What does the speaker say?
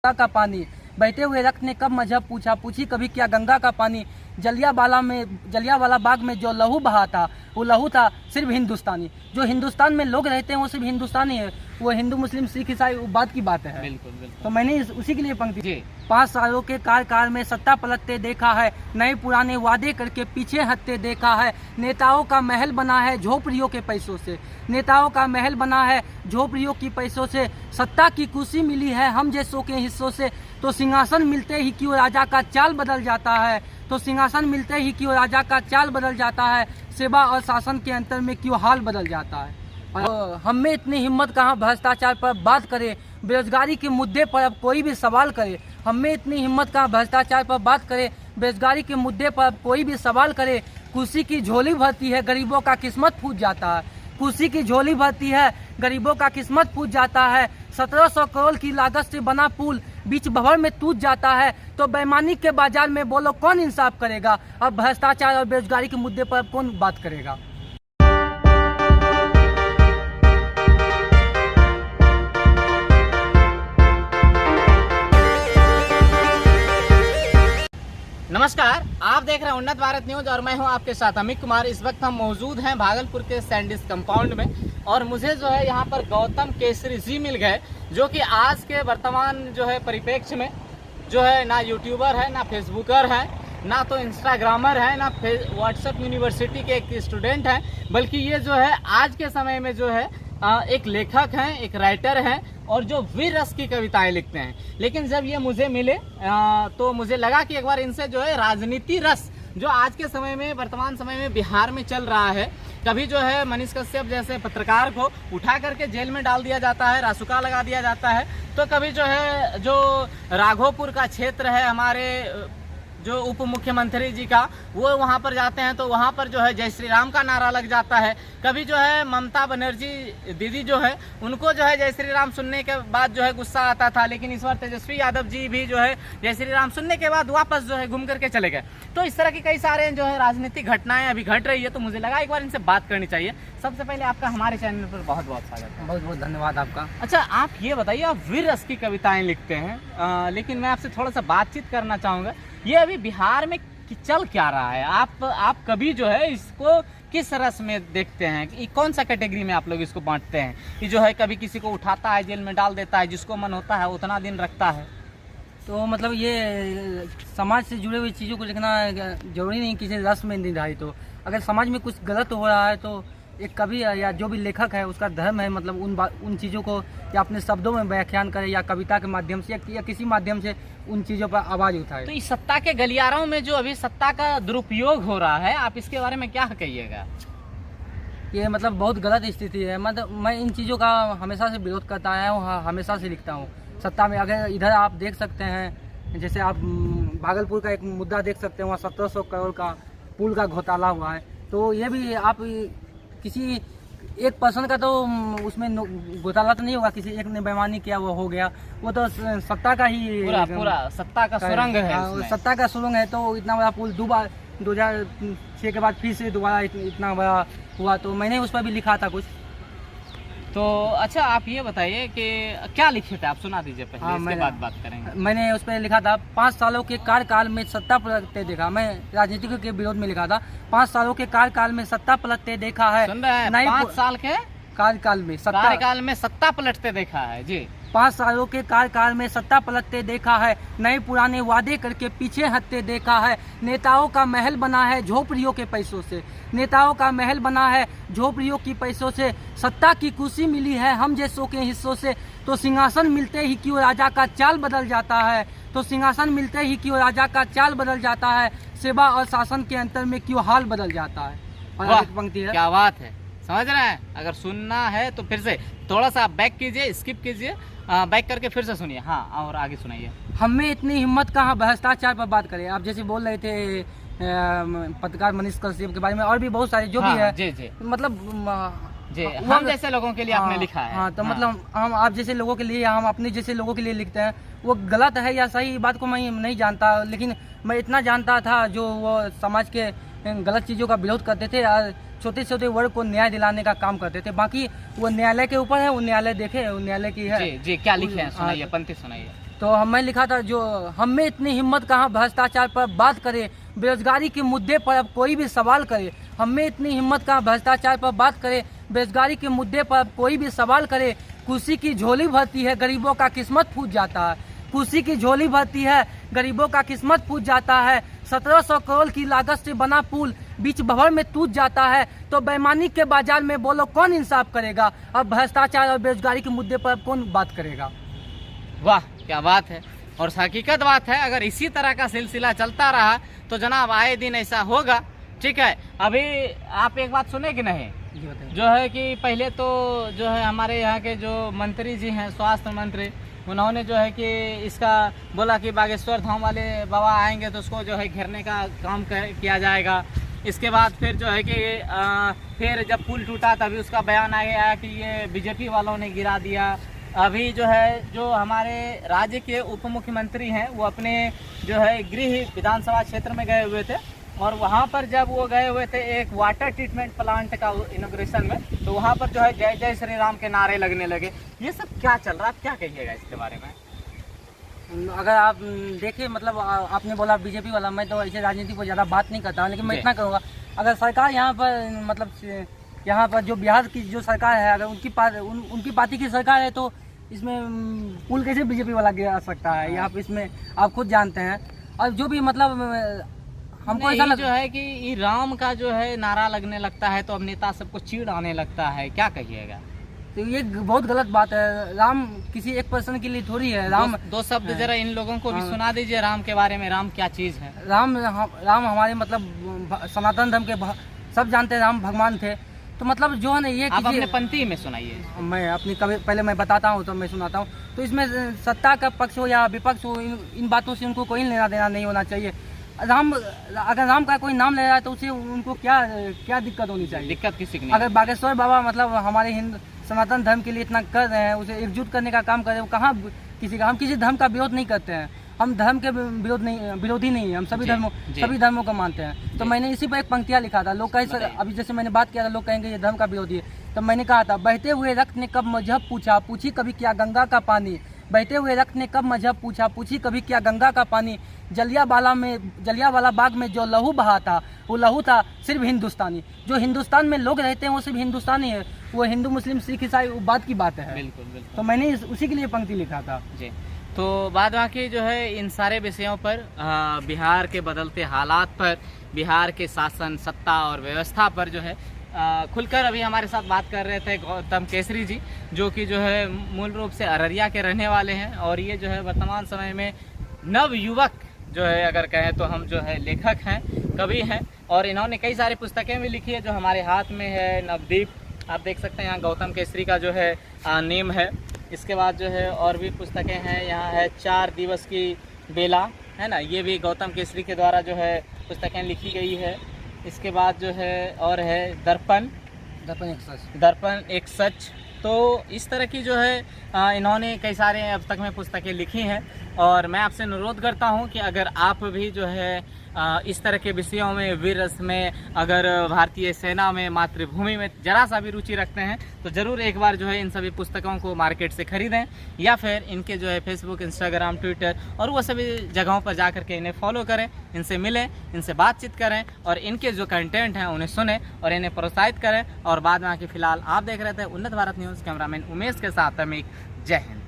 गंगा का पानी, बहते हुए रक्त ने कब मजहब पूछा, पूछी कभी क्या गंगा का पानी। जलियांवाला बाग में जो लहू बहा था, वो लहू था सिर्फ हिंदुस्तानी। जो हिंदुस्तान में लोग रहते हैं वो सिर्फ हिंदुस्तानी है, वो हिंदू मुस्लिम सिख ईसाई बात की बात है। बिल्कुल बिल्कुल। तो मैंने उसी के लिए पंक्ति जी। 5 सालों के कार्यकाल में सत्ता पलटते देखा है, नए पुराने वादे करके पीछे हटते देखा है। नेताओं का महल बना है झोपड़ियों के पैसों से, नेताओं का महल बना है झोपड़ियों की पैसों से। सत्ता की कुर्सी मिली है हम जैसों के हिस्सों से, तो सिंहासन मिलते ही क्यों राजा का चाल बदल जाता है। तो सिंहासन मिलते ही क्यों राजा का चाल बदल जाता है, सेवा और शासन के अंतर में क्यों हाल बदल जाता है। और हम में इतनी हिम्मत कहाँ भ्रष्टाचार पर बात करे, बेरोजगारी के मुद्दे पर अब कोई भी सवाल करे। हम में इतनी हिम्मत कहाँ भ्रष्टाचार पर बात करे, बेरोजगारी के मुद्दे पर अब कोई भी सवाल करे। कुर्सी की झोली भरती है गरीबों का किस्मत फूट जाता है, कुर्सी की झोली भरती है गरीबों का किस्मत फूट जाता है। 1700 करोड़ की लागत से बना पुल बीच भंवर में टूट जाता है, तो बेईमानी के बाजार में बोलो कौन इंसाफ करेगा। अब भ्रष्टाचार और बेरोजगारी के मुद्दे पर कौन बात करेगा। नमस्कार, आप देख रहे हैं उन्नत भारत न्यूज और मैं हूं आपके साथ अमित कुमार। इस वक्त हम मौजूद हैं भागलपुर के सैंडिस कंपाउंड में और मुझे जो है यहां पर गौतम केसरी जी मिल गए, जो कि आज के वर्तमान जो है परिप्रेक्ष्य में जो है ना यूट्यूबर है, ना फेसबुकर है, ना तो इंस्टाग्रामर है, ना व्हाट्सएप यूनिवर्सिटी के एक स्टूडेंट हैं, बल्कि ये जो है आज के समय में जो है एक लेखक हैं, एक राइटर हैं और जो वीर रस की कविताएं लिखते हैं। लेकिन जब ये मुझे मिले तो मुझे लगा कि एक बार इनसे जो है राजनीति रस जो आज के समय में वर्तमान समय में बिहार में चल रहा है, कभी जो है मनीष कश्यप जैसे पत्रकार को उठा करके जेल में डाल दिया जाता है, रासुका लगा दिया जाता है, तो कभी जो है जो राघोपुर का क्षेत्र है हमारे जो उप मुख्यमंत्री जी का, वो वहाँ पर जाते हैं तो वहाँ पर जो है जय श्री राम का नारा लग जाता है। कभी जो है ममता बनर्जी दीदी जो है उनको जो है जय श्री राम सुनने के बाद जो है गुस्सा आता था, लेकिन इस बार तेजस्वी यादव जी भी जो है जय श्री राम सुनने के बाद वापस जो है घूम करके चले गए। तो इस तरह की कई सारे जो है राजनीतिक घटनाएं अभी घट रही है, तो मुझे लगा एक बार इनसे बात करनी चाहिए। सबसे पहले आपका हमारे चैनल पर बहुत बहुत स्वागत है। बहुत बहुत धन्यवाद आपका। अच्छा, आप ये बताइए, आप वीर रस की कविताएं लिखते हैं, लेकिन मैं आपसे थोड़ा सा बातचीत करना चाहूँगा। ये अभी बिहार में चल क्या रहा है, आप कभी जो है इसको किस रस में देखते हैं, कि कौन सा कैटेगरी में आप लोग इसको बांटते हैं कि जो है कभी किसी को उठाता है जेल में डाल देता है, जिसको मन होता है उतना दिन रखता है। तो मतलब ये समाज से जुड़े हुई चीज़ों को लिखना जरूरी नहीं किसी रस में निर्धारित तो अगर समाज में कुछ गलत हो रहा है तो एक कवि या जो भी लेखक है उसका धर्म है मतलब उन चीज़ों को या अपने शब्दों में व्याख्यान करे या कविता के माध्यम से या किसी माध्यम से उन चीज़ों पर आवाज़ उठाए। तो इस सत्ता के गलियारों में जो अभी सत्ता का दुरुपयोग हो रहा है, आप इसके बारे में क्या कहिएगा। ये मतलब बहुत गलत स्थिति है। मतलब मैं इन चीज़ों का हमेशा से विरोध करता आया हूँ, हमेशा से लिखता हूँ। सत्ता में अगर इधर आप देख सकते हैं, जैसे आप भागलपुर का एक मुद्दा देख सकते हैं, वहाँ 1700 करोड़ का पुल का घोटाला हुआ है, तो ये भी आप किसी एक पर्सन का तो उसमें घोटाला तो नहीं होगा, किसी एक ने बेईमानी किया वो हो गया, वो तो सत्ता का ही पूरा सत्ता का सुरंग है, सत्ता का सुरंग है। तो इतना बड़ा पुल 2006 के बाद फिर से दोबारा इतना बड़ा हुआ, तो मैंने उस पर भी लिखा था कुछ। तो अच्छा, आप ये बताइए कि क्या लिखे थे, आप सुना दीजिए पहले। हाँ, इसके बाद बात करेंगे। मैंने उस पर लिखा था 5 सालों के कार्यकाल में सत्ता पलटते देखा। मैं राजनीतिक के विरोध में लिखा था 5 सालों के कार्यकाल में सत्ता पलटते देखा है। सुन रहे हैं, 5 साल के कार्यकाल में सत्ता पलटते देखा है जी। 5 सालों के कार्यकाल में सत्ता पलटते देखा है, नए पुराने वादे करके पीछे हटते देखा है। नेताओं का महल बना है झोपड़ियों के पैसों से, नेताओं का महल बना है झोपड़ियों की पैसों से। सत्ता की कुर्सी मिली है हम जैसों के हिस्सों से, तो सिंहासन मिलते ही क्यों राजा का चाल बदल जाता है। तो सिंहासन मिलते ही क्यों राजा का चाल बदल जाता है, सेवा और शासन के अंतर में क्यों हाल बदल जाता है। और एक पंक्ति है, क्या बात है, समझ रहे हैं। अगर सुनना है तो फिर से थोड़ा सा बैक कीजिए, स्किप कीजिए, बैक करके फिर से सुनिए। हाँ, और आगे सुनाइए। हम में इतनी हिम्मत कहाँ भ्रष्टाचार पर बात करें। आप जैसे बोल रहे थे पत्रकार मनीष कश्यप के बारे में और भी बहुत सारे जो भी है जी मतलब जी, हम जैसे लोगों के लिए आपने लिखा है। हाँ, तो मतलब हम आप जैसे लोगों के लिए, हम अपने जैसे लोगों के लिए लिखते हैं। वो गलत है या सही बात को मैं नहीं जानता, लेकिन मैं इतना जानता था जो वो समाज के गलत चीज़ों का विरोध करते थे और छोटे छोटे वर्ग को न्याय दिलाने का काम करते थे। बाकी वो न्यायालय के ऊपर है, वो न्यायालय देखे, वो न्यायालय की है। जी जी, क्या लिखे हैं, सुनाइए, पंक्ति सुनाइए। तो मैं लिखा था, जो हम में इतनी हिम्मत कहाँ भ्रष्टाचार पर बात करे, बेरोजगारी के मुद्दे पर अब कोई भी सवाल करे। हम में इतनी हिम्मत कहाँ भ्रष्टाचार पर बात करे, बेरोजगारी के मुद्दे पर अब कोई भी सवाल करे। कुर्सी की झोली भरती है, गरीबों का किस्मत फूट जाता है। कुर्सी की झोली भरती है, गरीबों का किस्मत फूट जाता है। 1700 करोड़ की लागत से बना पुल बीच भंवर में टूट जाता है, तो बेईमानी के बाजार में बोलो कौन इंसाफ करेगा? अब भ्रष्टाचार और बेरोजगारी के मुद्दे पर कौन बात करेगा? वाह, क्या बात है। और हकीकत बात है, अगर इसी तरह का सिलसिला चलता रहा तो जनाब आए दिन ऐसा होगा। ठीक है, अभी आप एक बात सुने कि नहीं, जो है कि पहले तो जो है हमारे यहाँ के जो मंत्री जी हैं, स्वास्थ्य मंत्री, उन्होंने जो है कि इसका बोला कि बागेश्वर धाम वाले बाबा आएंगे तो उसको जो है घेरने का काम किया जाएगा। इसके बाद फिर जो है कि फिर जब पुल टूटा तभी उसका बयान आया कि ये बीजेपी वालों ने गिरा दिया। अभी जो है जो हमारे राज्य के उप मुख्यमंत्री हैं वो अपने जो है गृह विधानसभा क्षेत्र में गए हुए थे, और वहाँ पर जब वो गए हुए थे एक वाटर ट्रीटमेंट प्लांट का इनॉग्रेशन में, तो वहाँ पर जो है जय जय श्री राम के नारे लगने लगे। ये सब क्या चल रहा है, आप क्या कहिएगा इसके बारे में? अगर आप देखिए, मतलब आपने बोला बीजेपी वाला, मैं तो ऐसे राजनीति पर ज़्यादा बात नहीं करता हूँ, लेकिन मैं इतना करूँगा, अगर सरकार यहाँ पर मतलब यहाँ पर जो बिहार की जो सरकार है, अगर उनकी पार्टी की सरकार है तो इसमें पुल कैसे बीजेपी वाला गिरा सकता है? यहाँ पे इसमें आप खुद जानते हैं। और जो भी मतलब हमको ऐसा जो है कि राम का जो है नारा लगने लगता है तो अब नेता सबको चीड़ आने लगता है, क्या कहिएगा? तो ये बहुत गलत बात है। राम किसी एक पर्सन के लिए थोड़ी है। राम दो शब्द जरा इन लोगों को भी सुना दीजिए राम के बारे में। राम क्या चीज है? राम हमारे मतलब सनातन धर्म के सब जानते हैं, राम भगवान थे। तो मतलब जो है ना, ये आप अपने पंक्ति में सुनाइए। मैं अपनी कभी पहले मैं बताता हूँ तो मैं सुनाता हूँ। तो इसमें सत्ता का पक्ष हो या विपक्ष हो, इन बातों से उनको कोई लेना देना नहीं होना चाहिए। अगर राम का कोई नाम ले रहा है तो उसे उनको क्या दिक्कत होनी चाहिए? दिक्कत किसी की नहीं। अगर बागेश्वर बाबा मतलब हमारे हिंदू सनातन धर्म के लिए इतना कर रहे हैं, उसे एकजुट करने का काम कर रहे हैं, कहाँ हम किसी धर्म का विरोध नहीं करते हैं। हम धर्म के विरोधी नहीं है, हम सभी धर्मों को मानते हैं। तो मैंने इसी पर एक पंक्तियाँ लिखा था। लोग कहे अभी जैसे मैंने बात किया था, लोग कहेंगे ये धर्म का विरोधी है, तो मैंने कहा था, बहते हुए रक्त ने कब मजहब पूछा, पूछी कभी क्या गंगा का पानी। बहते हुए रक्त ने कब मजहब पूछा, पूछी कभी क्या गंगा का पानी। जलियांवाला बाग में जो लहू बहा था, वो लहू था सिर्फ हिंदुस्तानी। जो हिंदुस्तान में लोग रहते हैं वो सिर्फ हिंदुस्तानी है, वो हिंदू मुस्लिम सिख ईसाई बात की बात है। बिल्कुल बिल्कुल। तो मैंने उसी के लिए पंक्ति लिखा था जी। तो बाद बाकी जो है इन सारे विषयों पर, बिहार के बदलते हालात पर, बिहार के शासन, सत्ता और व्यवस्था पर जो है खुलकर अभी हमारे साथ बात कर रहे थे गौतम केसरी जी, जो कि जो है मूल रूप से अररिया के रहने वाले हैं, और ये जो है वर्तमान समय में नव युवक जो है अगर कहें तो हम जो है लेखक हैं, कवि हैं, और इन्होंने कई सारी पुस्तकें भी लिखी है जो हमारे हाथ में है। नवदीप, आप देख सकते हैं यहाँ गौतम केसरी का जो है नेम है। इसके बाद जो है और भी पुस्तकें हैं, यहाँ है 4 दिवस की बेला, है ना, ये भी गौतम केसरी के द्वारा जो है पुस्तकें लिखी गई है। इसके बाद जो है और है दर्पण एक सच। तो इस तरह की जो है इन्होंने कई सारे अब तक में पुस्तकें लिखी हैं, और मैं आपसे अनुरोध करता हूं कि अगर आप भी जो है इस तरह के विषयों में, वीर रस में, अगर भारतीय सेना में, मातृभूमि में जरा सा भी रुचि रखते हैं तो ज़रूर एक बार जो है इन सभी पुस्तकों को मार्केट से खरीदें, या फिर इनके जो है फेसबुक, इंस्टाग्राम, ट्विटर और वो सभी जगहों पर जा करके इन्हें फॉलो करें, इनसे मिलें, इनसे बातचीत करें, और इनके जो कंटेंट हैं उन्हें सुनें और इन्हें प्रोत्साहित करें। और बाद में आके फिलहाल आप देख रहे थे उन्नत भारत न्यूज़, कैमरामैन उमेश के साथ अमिक। जय हिंद।